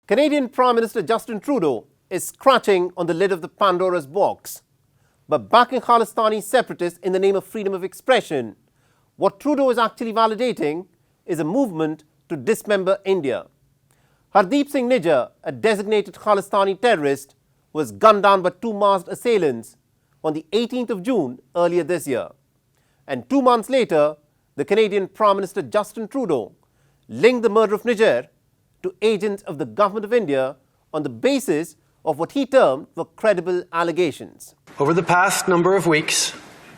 Canadian Prime Minister Justin Trudeau is scratching on the lid of the Pandora's box. But backing Khalistani separatists in the name of freedom of expression, what Trudeau is actually validating is a movement to dismember India. Hardeep Singh Nijjar, a designated Khalistani terrorist, was gunned down by two masked assailants on the 18th of June earlier this year. And 2 months later, the Canadian Prime Minister Justin Trudeau linked the murder of Nijjar to agents of the Government of India on the basis of what he termed were credible allegations. Over the past number of weeks,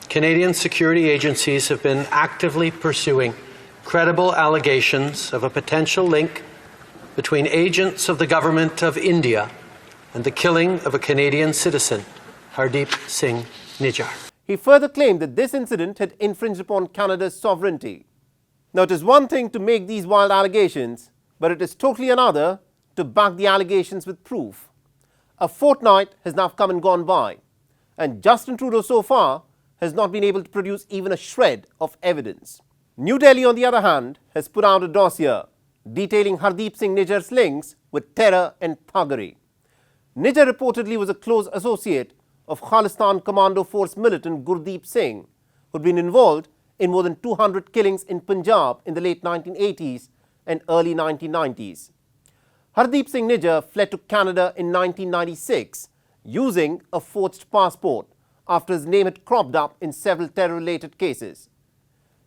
Canadian security agencies have been actively pursuing credible allegations of a potential link between agents of the Government of India and the killing of a Canadian citizen, Hardeep Singh Nijjar. He further claimed that this incident had infringed upon Canada's sovereignty. Now, it is one thing to make these wild allegations, but it is totally another to back the allegations with proof. A fortnight has now come and gone by, and Justin Trudeau so far has not been able to produce even a shred of evidence. New Delhi, on the other hand, has put out a dossier detailing Hardeep Singh Nijjar's links with terror and thuggery. Nijjar reportedly was a close associate of Khalistan Commando Force militant Gurdeep Singh, who had been involved in more than 200 killings in Punjab in the late 1980s and early 1990s. Hardeep Singh Nijjar fled to Canada in 1996 using a forged passport after his name had cropped up in several terror-related cases.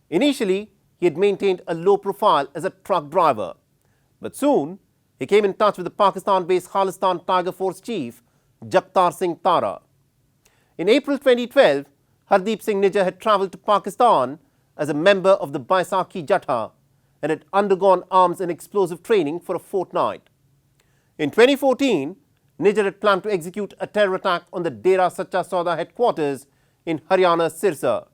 Initially, he had maintained a low profile as a truck driver, but soon he came in touch with the Pakistan-based Khalistan Tiger Force chief Jakhtar Singh Tara. In April 2012, Hardeep Singh Nijjar had travelled to Pakistan as a member of the Baisakhi Jatha and had undergone arms and explosive training for a fortnight. In 2014, Nijjar had planned to execute a terror attack on the Dera Sacha Sauda headquarters in Haryana's Sirsa.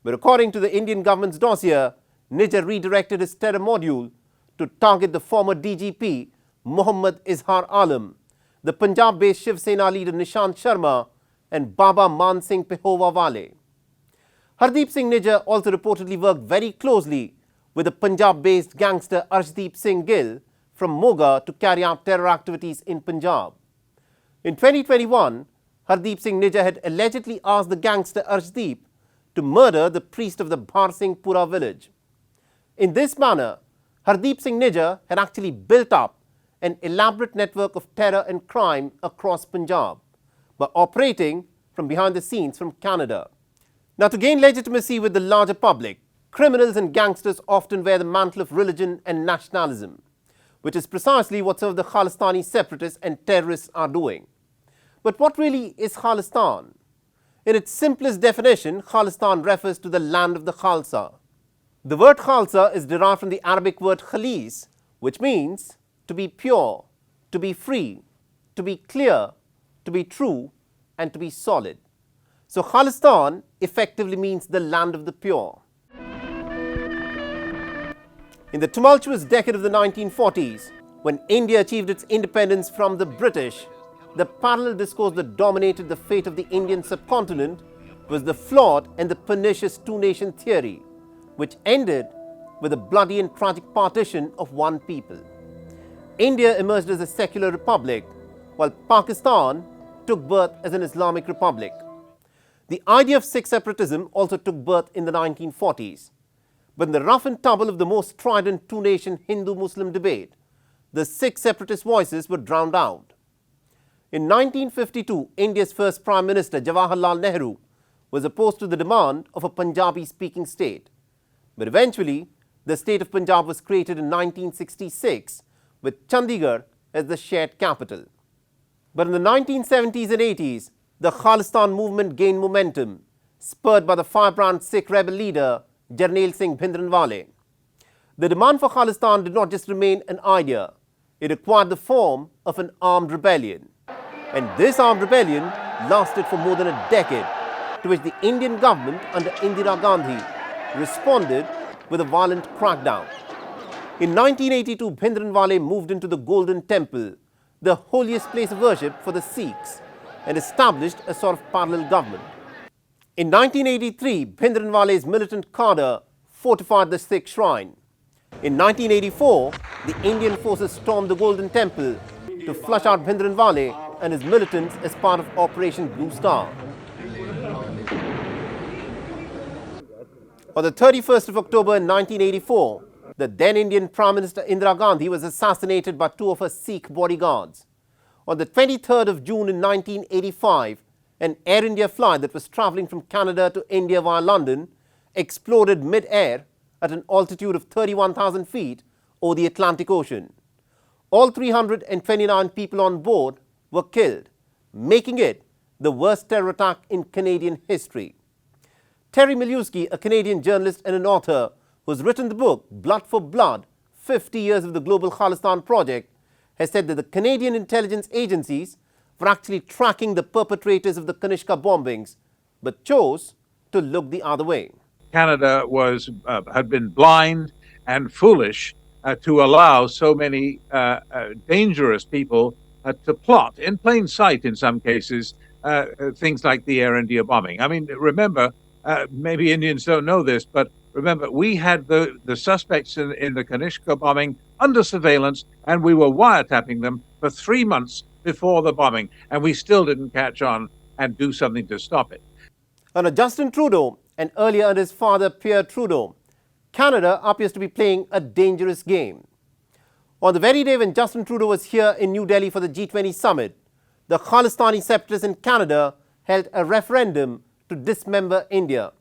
But according to the Indian government's dossier, Nijjar redirected his terror module to target the former DGP Mohammed Alam, the Punjab-based Shiv Sena leader Nishant Sharma, and Baba Man Singh Pehova Wale. Hardeep Singh Nijjar also reportedly worked very closely with the Punjab-based gangster Arshdeep Singh Gill from Moga to carry out terror activities in Punjab. In 2021, Hardeep Singh Nijjar had allegedly asked the gangster Arshdeep to murder the priest of the Bhar Singh Pura village. In this manner, Hardeep Singh Nijjar had actually built up an elaborate network of terror and crime across Punjab, but operating from behind the scenes from Canada. Now, to gain legitimacy with the larger public, criminals and gangsters often wear the mantle of religion and nationalism, which is precisely what some of the Khalistani separatists and terrorists are doing. But what really is Khalistan? In its simplest definition, Khalistan refers to the land of the Khalsa. The word Khalsa is derived from the Arabic word Khalis, which means to be pure, to be free, to be clear, to be true, and to be solid. So Khalistan effectively means the land of the pure. In the tumultuous decade of the 1940s, when India achieved its independence from the British, the parallel discourse that dominated the fate of the Indian subcontinent was the flawed and the pernicious two-nation theory, which ended with a bloody and tragic partition of one people. India emerged as a secular republic, while Pakistan took birth as an Islamic republic. The idea of Sikh separatism also took birth in the 1940s. But in the rough and tumble of the most strident two-nation Hindu-Muslim debate, the Sikh separatist voices were drowned out. In 1952, India's first Prime Minister, Jawaharlal Nehru, was opposed to the demand of a Punjabi-speaking state. But eventually, the state of Punjab was created in 1966 with Chandigarh as the shared capital. But in the 1970s and 80s, the Khalistan movement gained momentum, spurred by the firebrand Sikh rebel leader Jarnail Singh Bhindranwale. The demand for Khalistan did not just remain an idea, it acquired the form of an armed rebellion. And this armed rebellion lasted for more than a decade, to which the Indian government under Indira Gandhi responded with a violent crackdown. In 1982, Bhindranwale moved into the Golden Temple, the holiest place of worship for the Sikhs, and established a sort of parallel government. In 1983, Bhindranwale's militant cadre fortified the Sikh shrine. In 1984, the Indian forces stormed the Golden Temple to flush out Bhindranwale and his militants as part of Operation Blue Star. On the 31st of October 1984, the then Indian Prime Minister Indira Gandhi was assassinated by two of her Sikh bodyguards. On the 23rd of June in 1985, an Air India flight that was travelling from Canada to India via London exploded mid-air at an altitude of 31,000 feet over the Atlantic Ocean. All 329 people on board were killed, making it the worst terror attack in Canadian history. Terry Miliuski, a Canadian journalist and an author who's written the book Blood for Blood, 50 Years of the Global Khalistan Project, has said that the Canadian intelligence agencies were actually tracking the perpetrators of the Kanishka bombings, but chose to look the other way. Canada had been blind and foolish to allow so many dangerous people to plot, in plain sight in some cases, things like the Air India bombing. I mean, remember, maybe Indians don't know this, but remember, we had the suspects in the Kanishka bombing under surveillance, and we were wiretapping them for 3 months before the bombing, and we still didn't catch on and do something to stop it. Under Justin Trudeau, and earlier under his father Pierre Trudeau, Canada appears to be playing a dangerous game. On the very day when Justin Trudeau was here in New Delhi for the G20 summit, the Khalistani separatists in Canada held a referendum to dismember India.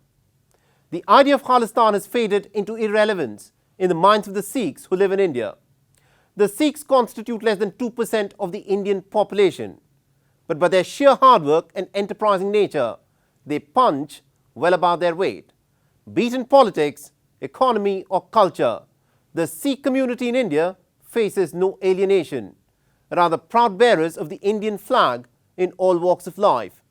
The idea of Khalistan has faded into irrelevance in the minds of the Sikhs who live in India. The Sikhs constitute less than 2% of the Indian population, but by their sheer hard work and enterprising nature, they punch well above their weight. Be it in politics, economy or culture, the Sikh community in India faces no alienation, rather proud bearers of the Indian flag in all walks of life.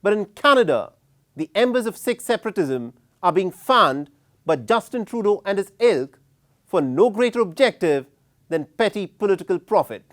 But in Canada, the embers of Sikh separatism are being fanned by Justin Trudeau and his ilk for no greater objective than petty political profit.